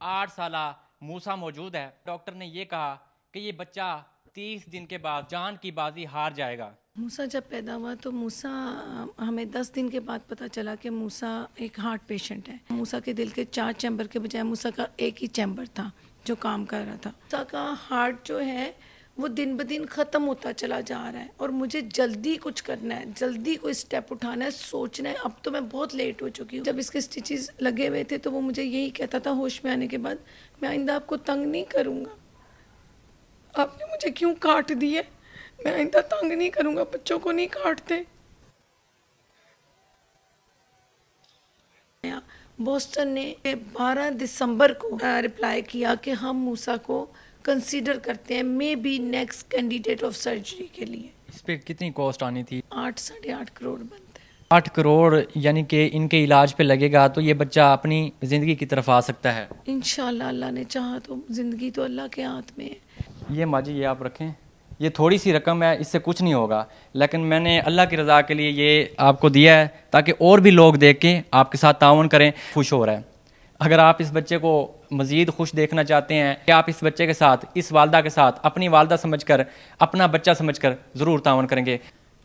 8 साला मूसा मौजूद है। डॉक्टर ने ये कहा कि ये बच्चा 30 दिन के बाद जान की बाजी हार जाएगा। मूसा जब पैदा हुआ तो मूसा हमें 10 दिन के बाद पता चला कि मूसा एक हार्ट पेशेंट है। मूसा के दिल के 4 चैम्बर के बजाय मूसा का एक ही चैम्बर था जो काम कर रहा था। मूसा का हार्ट जो है वो दिन ब दिन ख़त्म होता चला जा रहा है और मुझे जल्दी कुछ करना है, जल्दी कोई स्टेप उठाना है, सोचना है। अब तो मैं बहुत लेट हो चुकी हूँ। जब इसके स्टिचेस लगे हुए थे तो वो मुझे यही कहता था होश में आने के बाद, मैं आइंदा आपको तंग नहीं करूँगा, आपने मुझे क्यों काट दिए, मैं आइंदा तंग नहीं करूँगा, बच्चों को नहीं काटते। बोस्टन ने 12 दिसंबर को रिप्लाई किया कि हम मूसा को कंसीडर करते हैं may be next candidate of surgery के लिए। इस पे कितनी कॉस्ट आनी थी? 8-8.5 करोड़ बनते हैं। 8 करोड़ यानी कि इनके इलाज पे लगेगा तो ये बच्चा अपनी ज़िंदगी की तरफ आ सकता है। इंशाल्लाह अल्लाह ने चाहा तो ज़िंदगी तो अल्लाह के हाथ में है। ये माजी ये आप रखें, ये थोड़ी सी रकम है, इससे कुछ नहीं होगा, लेकिन मैंने अल्लाह की रज़ा के लिए ये आपको दिया है ताकि और भी लोग देख के आपके साथ ताउन करें। खुश हो रहा है। अगर आप इस बच्चे को मज़ीद खुश देखना चाहते हैं कि आप इस बच्चे के साथ, इस वालदा के साथ, अपनी वालदा समझकर, अपना बच्चा समझकर ज़रूर ताउन करेंगे।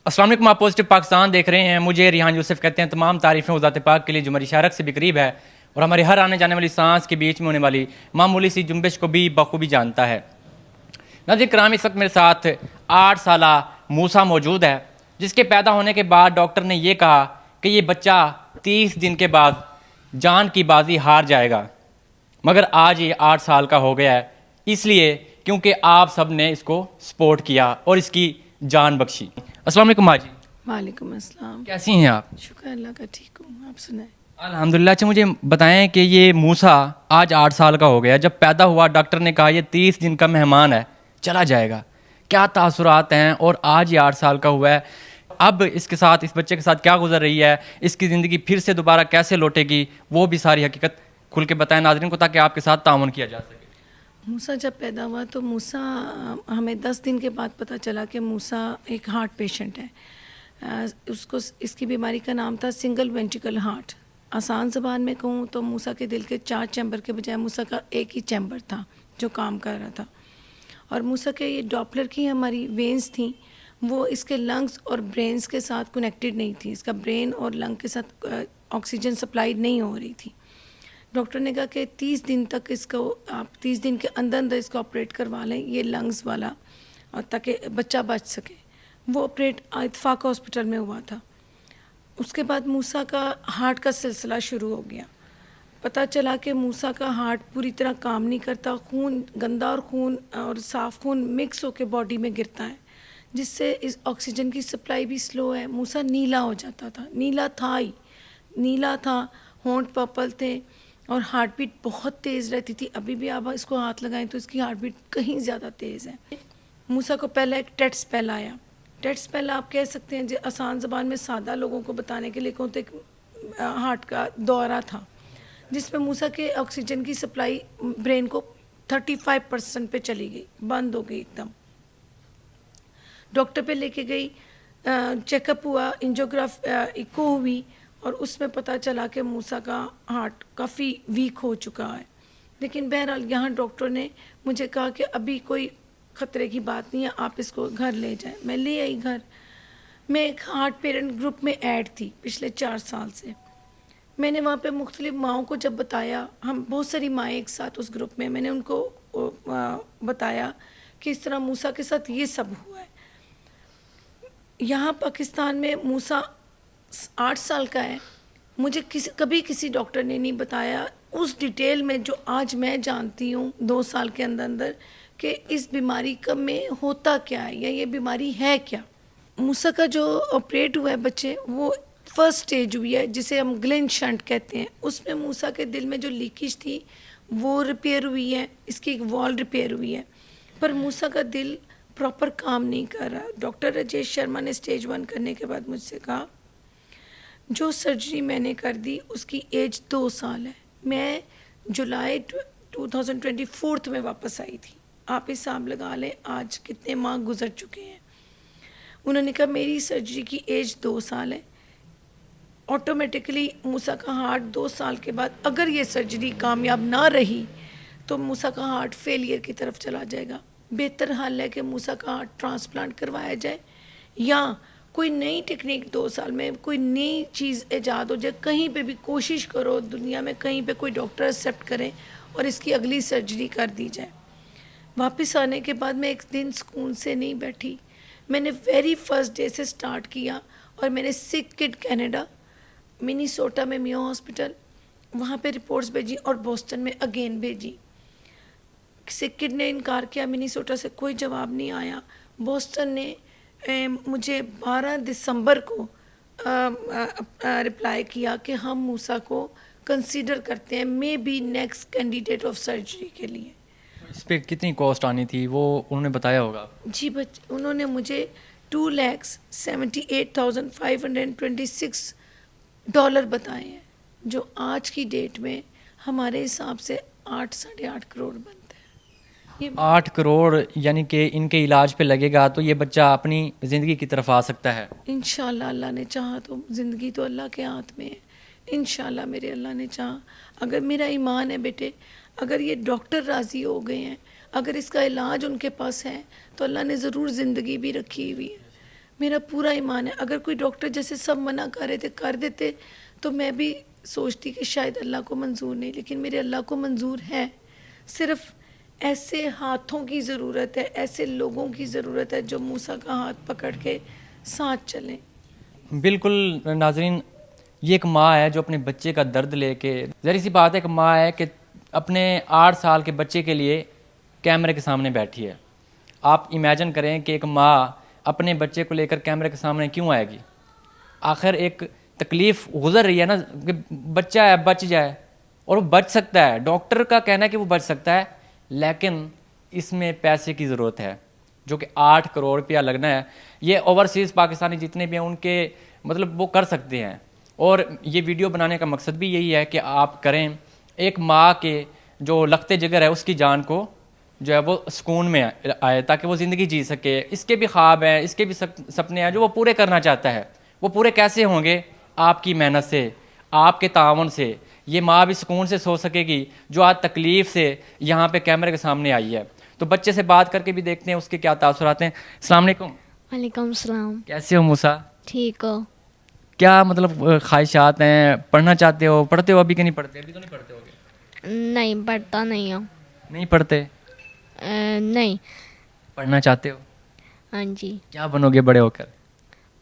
अस्सलाम वालेकुम, आप पॉजिटिव पाकिस्तान देख रहे हैं। मुझे रिहान यूसुफ कहते हैं। तमाम तारीफ़ें ज़ात पाक के लिए जो हमारी शारक से भी करीब है और हमारे हर आने जाने वाली सांस के बीच में होने वाली मामूली सी जुम्बिश को भी बखूबी जानता है। नाज़रीन कराम, इस वक्त मेरे साथ 8 साला मूसा मौजूद है, जिसके पैदा होने के बाद डॉक्टर ने यह कहा कि ये बच्चा 30 दिन के बाद जान की बाजी हार जाएगा। मगर आज ये 8 साल का हो गया है, इसलिए क्योंकि आप सब ने इसको सपोर्ट किया और इसकी जान बख्शी। अस्सलाम वालेकुम माजी। वालेकुम अस्सलाम। कैसी हैं आप? शुक्र अल्लाह का, ठीक हूँ, आप सुनाएं। अल्हम्दुलिल्लाह। अच्छा, मुझे बताएं कि ये मूसा आज 8 साल का हो गया। जब पैदा हुआ डॉक्टर ने कहा ये 30 दिन का मेहमान है, चला जाएगा। क्या तासुरात हैं? और आज ये 8 साल का हुआ है, अब इसके साथ, इस बच्चे के साथ क्या गुजर रही है, इसकी ज़िंदगी फिर से दोबारा कैसे लौटेगी, वो भी सारी हकीकत खुल के बताएं नाज़रीन को, ताकि आपके साथ ताउन किया जा सके। मूसा जब पैदा हुआ तो मूसा हमें 10 दिन के बाद पता चला कि मूसा एक हार्ट पेशेंट है। उसको इसकी बीमारी का नाम था सिंगल वेंट्रिकल हार्ट। आसान ज़बान में कहूँ तो मूसा के दिल के 4 चैम्बर के बजाय मूसा का एक ही चैम्बर था जो काम कर रहा था। और मूसा के ये डॉपलर की हमारी वेंस थी, वो इसके लंग्स और ब्रेन्स के साथ कनेक्टेड नहीं थी। इसका ब्रेन और लंग के साथ ऑक्सीजन सप्लाई नहीं हो रही थी। डॉक्टर ने कहा कि 30 दिन तक इसको, आप 30 दिन के अंदर अंदर इसको ऑपरेट करवा लें, ये लंग्स वाला, और ताकि बच्चा बच सके। वो ऑपरेट इत्तेफाक हॉस्पिटल में हुआ था। उसके बाद मूसा का हार्ट का सिलसिला शुरू हो गया। पता चला कि मूसा का हार्ट पूरी तरह काम नहीं करता, खून गंदा और खून और साफ़ खून मिक्स होकर बॉडी में गिरता है, जिससे इस ऑक्सीजन की सप्लाई भी स्लो है। मूसा नीला हो जाता था, नीला था ही, नीला था, होंठ पर्पल थे और हार्ट बीट बहुत तेज़ रहती थी। अभी भी आप इसको हाथ लगाएं तो इसकी हार्ट बीट कहीं ज़्यादा तेज़ है। मूसा को पहले एक टेट स्पेल आया। टेट स्पेल आप कह सकते हैं, जो आसान ज़बान में सादा लोगों को बताने के लिए कहूँ तो एक हार्ट का दौरा था, जिसमें मूसा के ऑक्सीजन की सप्लाई ब्रेन को 35% पे चली गई, बंद हो गई एकदम। डॉक्टर पे लेके गई, चेकअप हुआ, एंजियोग्राफ इको हुई और उसमें पता चला कि मूसा का हार्ट काफ़ी वीक हो चुका है। लेकिन बहरहाल यहाँ डॉक्टर ने मुझे कहा कि अभी कोई ख़तरे की बात नहीं है, आप इसको घर ले जाएं। मैं ले आई घर। मैं एक हार्ट पेरेंट ग्रुप में ऐड थी पिछले 4 साल से। मैंने वहाँ पे मुख्तलिफ माओं को जब बताया, हम बहुत सारी माएँ एक साथ उस ग्रुप में, मैंने उनको बताया कि इस तरह मूसा के साथ ये सब हुआ है। यहाँ पाकिस्तान में मूसा 8 साल का है। मुझे कभी किसी डॉक्टर ने नहीं बताया उस डिटेल में जो आज मैं जानती हूँ 2 साल के अंदर अंदर, कि इस बीमारी का में होता क्या है या ये बीमारी है क्या। मूसा का जो ऑपरेट हुआ है बच्चे, वो फर्स्ट स्टेज हुई है, जिसे हम ग्लेन शंट कहते हैं। उसमें मूसा के दिल में जो लीकेज थी वो रिपेयर हुई है, इसकी एक वॉल रिपेयर हुई है, पर मूसा का दिल प्रॉपर काम नहीं कर रहा। डॉक्टर राजेश शर्मा ने स्टेज 1 करने के बाद मुझसे कहा, जो सर्जरी मैंने कर दी उसकी एज 2 साल है। मैं जुलाई 2024 में वापस आई थी। आप हिसाब लगा लें आज कितने माह गुजर चुके हैं। उन्होंने कहा मेरी सर्जरी की एज 2 साल है। ऑटोमेटिकली मूसा का हार्ट 2 साल के बाद, अगर ये सर्जरी कामयाब ना रही तो मूसा का हार्ट फेलियर की तरफ चला जाएगा। बेहतर हाल है कि मूसा का हार्ट ट्रांसप्लांट करवाया जाए, या कोई नई टेक्निक 2 साल में कोई नई चीज़ ईजाद हो जाए। कहीं पे भी कोशिश करो दुनिया में, कहीं पे कोई डॉक्टर एक्सेप्ट करें और इसकी अगली सर्जरी कर दी जाए। वापस आने के बाद मैं एक दिन सुकून से नहीं बैठी। मैंने वेरी फर्स्ट डे से स्टार्ट किया और मैंने सिक किड कनाडा, मिनीसोटा में मियो हॉस्पिटल, वहाँ पे रिपोर्ट्स भेजी और बोस्टन में अगेन भेजी। सिक किड ने इनकार किया, मिनीसोटा से कोई जवाब नहीं आया। बोस्टन ने मुझे 12 दिसंबर को रिप्लाई किया कि हम मूसा को कंसीडर करते हैं, may be next candidate of surgery के लिए। इस पे कितनी कॉस्ट आनी थी वो उन्होंने बताया होगा? जी उन्होंने मुझे $2,78,526 बताए हैं, जो आज की डेट में हमारे हिसाब से 8-8.5 करोड़ बनते हैं। ये 8 करोड़ यानी कि इनके इलाज पे लगेगा तो ये बच्चा अपनी ज़िंदगी की तरफ आ सकता है। इंशाल्लाह अल्लाह ने चाहा तो, ज़िंदगी तो अल्लाह के हाथ में है। इंशाल्लाह मेरे अल्लाह ने चाहा, अगर मेरा ईमान है बेटे, अगर ये डॉक्टर राज़ी हो गए हैं, अगर इसका इलाज उनके पास है तो अल्लाह ने ज़रूर ज़िंदगी भी रखी हुई है। मेरा पूरा ईमान है। अगर कोई डॉक्टर जैसे सब मना कर रहे थे कर देते तो मैं भी सोचती कि शायद अल्लाह को मंजूर नहीं, लेकिन मेरे अल्लाह को मंजूर है। सिर्फ ऐसे हाथों की ज़रूरत है, ऐसे लोगों की ज़रूरत है जो मूसा का हाथ पकड़ के साथ चलें। बिल्कुल नाजरीन, ये एक माँ है जो अपने बच्चे का दर्द लेके, ज़री सी बात है एक माँ है कि अपने 8 साल के बच्चे के लिए कैमरे के सामने बैठी है। आप इमेजिन करें कि एक माँ अपने बच्चे को लेकर कैमरे के सामने क्यों आएगी? आखिर एक तकलीफ़ गुजर रही है ना कि बच्चा है बच जाए, और वो बच सकता है, डॉक्टर का कहना है कि वो बच सकता है, लेकिन इसमें पैसे की ज़रूरत है जो कि 8 करोड़ रुपया लगना है। ये ओवरसीज़ पाकिस्तानी जितने भी हैं उनके मतलब वो कर सकते हैं, और ये वीडियो बनाने का मकसद भी यही है कि आप करें, एक माँ के जो लखते जिगर है उसकी जान को जो है वो सुकून में आए ताकि वो ज़िंदगी जी सके। इसके भी ख्वाब हैं, इसके भी सपने हैं जो वो पूरे करना चाहता है। वो पूरे कैसे होंगे? आपकी मेहनत से, आपके तावन से। ये माँ भी सुकून से सो सकेगी जो आज तकलीफ़ से यहाँ पे कैमरे के सामने आई है। तो बच्चे से बात करके भी देखते हैं उसके क्या तासुरात हैं। अस्सलाम वालेकुम। वालेकुम सलाम। कैसे हो मूसा? ठीक हो? क्या मतलब ख्वाहिशात हैं? पढ़ना चाहते हो? पढ़ते हो अभी कि नहीं पढ़ते? अभी तो नहीं पढ़ते होगे। नहीं पढ़ता नहीं हूँ। नहीं पढ़ते? नहीं। पढ़ना चाहते हो? हाँ जी। क्या बनोगे बड़े होकर?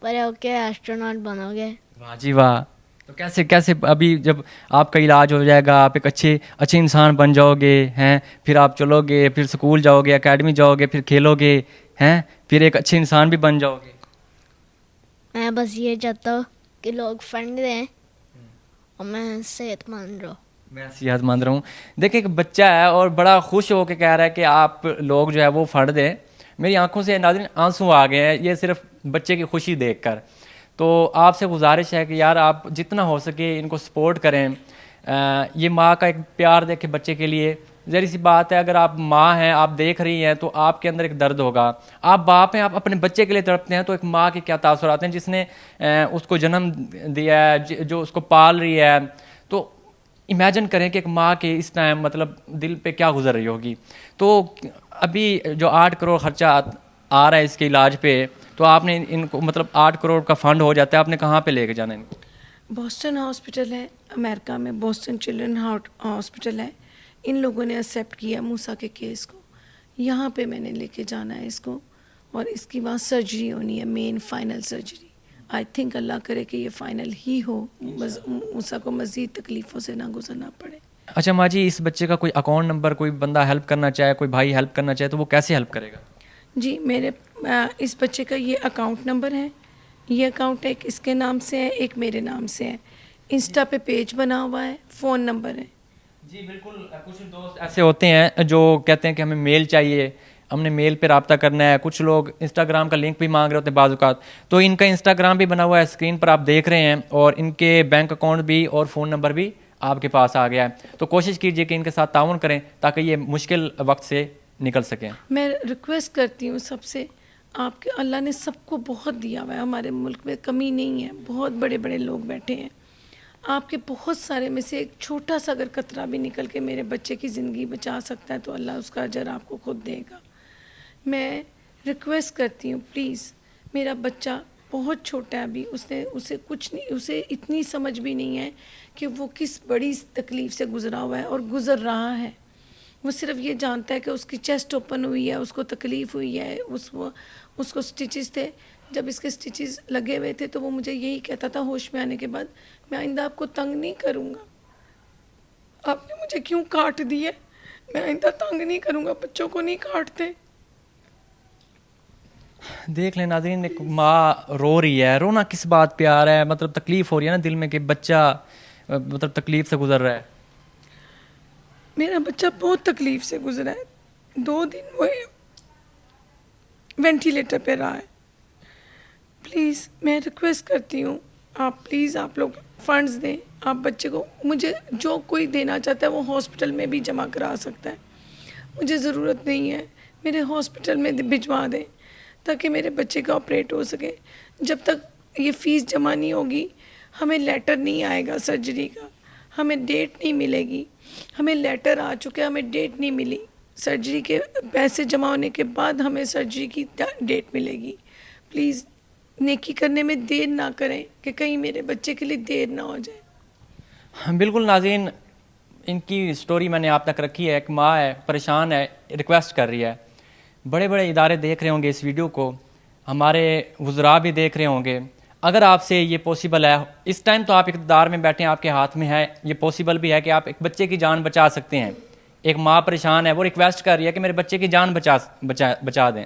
बड़े होके एस्ट्रोनॉट बनोगे। वाह जी वाह। तो कैसे कैसे अभी जब आपका इलाज हो जाएगा आप एक अच्छे इंसान बन जाओगे हैं, फिर आप चलोगे, फिर स्कूल जाओगे, एकेडमी जाओगे, फिर खेलोगे हैं, फिर एक अच्छे इंसान भी बन जाओगे। मैं बस ये चाहता हूँ कि लोग फंड दें और मैं सेहतमंद रहूँ। मैं सेहतमंद रहूँ। देखिए एक बच्चा है और बड़ा खुश हो के कह रहा है कि आप लोग जो है वो फंड दें। मेरी आंखों से नाज़रीन आंसू आ गए हैं ये सिर्फ बच्चे की खुशी देखकर। तो आपसे गुजारिश है कि यार आप जितना हो सके इनको सपोर्ट करें। ये माँ का एक प्यार देखे बच्चे के लिए। ज़री सी बात है, अगर आप माँ हैं, आप देख रही हैं तो आपके अंदर एक दर्द होगा। आप बाप हैं, आप अपने बच्चे के लिए तड़पते हैं, तो एक माँ के क्या तासुरात हैं जिसने उसको जन्म दिया है, जो उसको पाल रही है। तो इमेजिन करें कि एक माँ के इस टाइम मतलब दिल पे क्या गुजर रही होगी। तो अभी जो 8 करोड़ खर्चा आ रहा है इसके इलाज पे, तो आपने इनको मतलब 8 करोड़ का फंड हो जाता है, आपने कहाँ पे लेके जाना है इनको? बोस्टन हॉस्पिटल है अमेरिका में, बोस्टन चिल्ड्रन हॉस्पिटल है। इन लोगों ने एक्सेप्ट किया मूसा के केस को, यहाँ पे मैंने लेके जाना है इसको, और इसकी वहाँ सर्जरी होनी है, main final surgery. I think Allah करे कि ये फाइनल ही हो, मूसा को मज़ीद तकलीफ़ों से ना गुजरना पड़े। अच्छा माँ जी, इस बच्चे का कोई अकाउंट नंबर, कोई बंदा हेल्प करना चाहे, कोई भाई हेल्प करना चाहे तो वो कैसे हेल्प करेगा? जी मेरे इस बच्चे का ये अकाउंट नंबर है। ये अकाउंट एक इसके नाम से है, एक मेरे नाम से है। इंस्टा पे पेज बना हुआ है, फ़ोन नंबर है। जी बिल्कुल। कुछ दोस्त ऐसे होते हैं जो कहते हैं कि हमें मेल चाहिए, हमने मेल पे रब्ता करना है। कुछ लोग इंस्टाग्राम का लिंक भी मांग रहे होते हैं बाज़-औक़ात। तो इनका इंस्टाग्राम भी बना हुआ है, स्क्रीन पर आप देख रहे हैं, और इनके बैंक अकाउंट भी और फ़ोन नंबर भी आपके पास आ गया है। तो कोशिश कीजिए कि इनके साथ ताउन करें ताकि ये मुश्किल वक्त से निकल सकें। मैं रिक्वेस्ट करती हूँ सबसे, आपके अल्लाह ने सबको बहुत दिया हुआ है, हमारे मुल्क में कमी नहीं है, बहुत बड़े बड़े लोग बैठे हैं। आपके बहुत सारे में से एक छोटा सा अगर कतरा भी निकल के मेरे बच्चे की ज़िंदगी बचा सकता है तो अल्लाह उसका अजर आपको खुद देगा। मैं रिक्वेस्ट करती हूँ प्लीज़, मेरा बच्चा बहुत छोटा है अभी, उसे कुछ नहीं, उसे इतनी समझ भी नहीं है कि वो किस बड़ी तकलीफ़ से गुज़रा हुआ है और गुज़र रहा है। वो सिर्फ ये जानता है कि उसकी चेस्ट ओपन हुई है, उसको तकलीफ़ हुई है, उसको स्टिचेस थे। जब इसके स्टिचेस लगे हुए थे तो वो मुझे यही कहता था होश में आने के बाद, मैं आइंदा आपको तंग नहीं करूँगा, आपने मुझे क्यों काट दिया, मैं आइंदा तंग नहीं करूँगा, बच्चों को नहीं काटते। देख लें नाज़रीन, एक माँ रो रही है, रोना किस बात पे आ रहा है, मतलब तकलीफ़ हो रही है ना दिल में कि बच्चा मतलब तकलीफ़ से गुजर रहा है। मेरा बच्चा बहुत तकलीफ़ से गुजरा है, 2 दिन वो वेंटिलेटर पे रहा है। प्लीज़ मैं रिक्वेस्ट करती हूँ, आप प्लीज़ आप लोग फंड्स दें, आप बच्चे को, मुझे जो कोई देना चाहता है वो हॉस्पिटल में भी जमा करा सकता है, मुझे ज़रूरत नहीं है, मेरे हॉस्पिटल में भिजवा दें ताकि मेरे बच्चे का ऑपरेट हो सके। जब तक ये फ़ीस जमा नहीं होगी हमें लेटर नहीं आएगा सर्जरी का, हमें डेट नहीं मिलेगी। हमें लेटर आ चुका है, हमें डेट नहीं मिली, सर्जरी के पैसे जमा होने के बाद हमें सर्जरी की डेट मिलेगी। प्लीज़ नेकी करने में देर ना करें कि कहीं मेरे बच्चे के लिए देर ना हो जाए। हाँ, बिल्कुल नाज़रीन, इनकी स्टोरी मैंने आप तक रखी है। एक माँ है, परेशान है, रिक्वेस्ट कर रही है। बड़े बड़े इदारे देख रहे होंगे इस वीडियो को, हमारे वज़रा भी देख रहे होंगे। अगर आपसे ये पॉसिबल है, इस टाइम तो आप इक़्तिदार में बैठे हैं, आपके हाथ में है, ये पॉसिबल भी है कि आप एक बच्चे की जान बचा सकते हैं। एक माँ परेशान है, वो रिक्वेस्ट कर रही है कि मेरे बच्चे की जान बचा दें।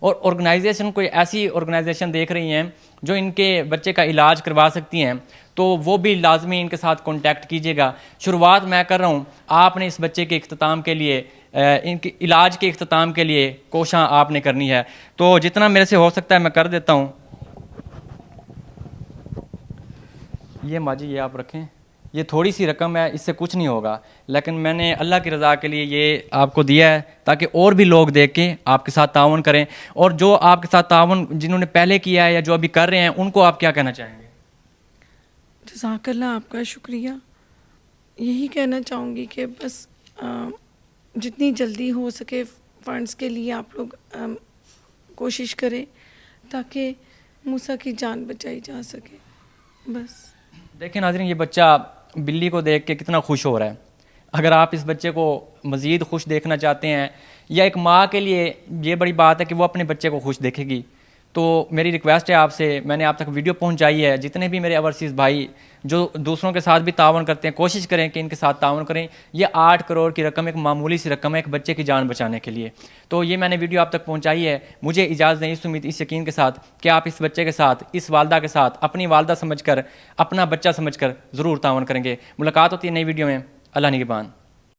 और ऑर्गेनाइजेशन, कोई ऐसी ऑर्गेनाइजेशन देख रही हैं जो इनके बच्चे का इलाज करवा सकती हैं, तो वो भी लाजमी इनके साथ कांटेक्ट कीजिएगा। शुरुआत मैं कर रहा हूँ, आपने इस बच्चे के इख्तिताम के लिए, इनके इलाज के इख्तिताम के लिए कोशिश आपने करनी है। तो जितना मेरे से हो सकता है मैं कर देता हूँ। ये माजी, ये आप रखें, ये थोड़ी सी रकम है, इससे कुछ नहीं होगा, लेकिन मैंने अल्लाह की रज़ा के लिए ये आपको दिया है ताकि और भी लोग देख के आपके साथ ताउन करें। और जो आपके साथ ताउन जिन्होंने पहले किया है या जो अभी कर रहे हैं, उनको आप क्या कहना चाहेंगे? जज़ाकल्लाह, आपका शुक्रिया। यही कहना चाहूँगी कि बस जितनी जल्दी हो सके फ़ंड्स के लिए आप लोग कोशिश करें ताकि मूसा की जान बचाई जा सके। बस देखिए नाज़रीन, ये बच्चा बिल्ली को देख के कितना खुश हो रहा है। अगर आप इस बच्चे को मज़ीद खुश देखना चाहते हैं, या एक माँ के लिए ये बड़ी बात है कि वो अपने बच्चे को खुश देखेगी, तो मेरी रिक्वेस्ट है आपसे, मैंने आप तक वीडियो पहुंचाई है। जितने भी मेरे ओवरसीज़ भाई जो दूसरों के साथ भी तावन करते हैं, कोशिश करें कि इनके साथ तावन करें। ये 8 करोड़ की रकम एक मामूली सी रकम है एक बच्चे की जान बचाने के लिए। तो ये मैंने वीडियो आप तक पहुंचाई है। मुझे इजाज़त दें इस उम्मीद, इस यकीन के साथ कि आप इस बच्चे के साथ, इस वालदा के साथ, अपनी वालदा समझकर, अपना बच्चा समझकर ज़रूर तावन करेंगे। मुलाकात होती है नई वीडियो में। अल्लाह निगहबान।